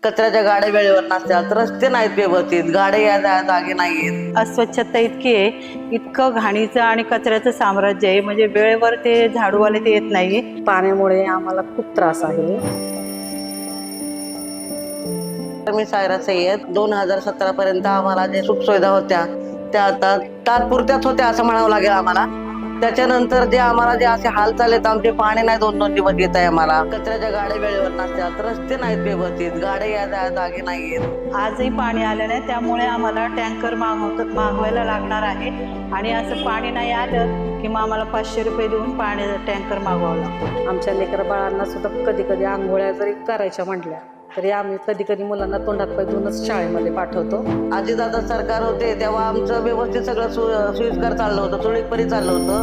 कचऱ्याच्या गाड्या वेळेवर नसतात, रस्ते नाहीत व्यवस्थित, गाड्या या जागे नाहीत. अस्वच्छता इतकी आहे, इतकं घाणीचं आणि कचऱ्याचं साम्राज्य आहे. म्हणजे वेळेवर ते झाडूवाले ते येत नाही. पाण्यामुळे आम्हाला खूप त्रास आहे. तर मी सायरा सय्यद 2017 पर्यंत आम्हाला जे सुखसुविधा होत्या त्या आता तात्पुरत्याच होत्या असं म्हणावं लागेल आम्हाला. त्याच्यानंतर जे आम्हाला जे असे हाल चाललेत, आमचे पाणी नाही 2-2 दिवस येत आहे आम्हाला, कचऱ्याच्या गाड्या वेळेवर नसतात, रस्ते नाहीत व्यवस्थित, गाड्या या जागे नाहीत. आजही पाणी आलं नाही, त्यामुळे आम्हाला टँकर मागवायला लागणार आहे. आणि असं पाणी नाही आलं की मग आम्हाला 500 रुपये देऊन पाण्याचा टँकर मागवावं लागतो. आमच्या लेकरं बाळांना सुद्धा कधी कधी आंघोळ्या जरी करायच्या म्हटल्या तरी आम्ही कधी कधी मुलांना तोंडात पाय धुवूनच शाळेमध्ये पाठवतो. अजितदादा सरकार होते तेव्हा आमचं व्यवस्थित सगळं सोयीस्कर चाललं होतं, सुरळीतपणे चाललं होतं.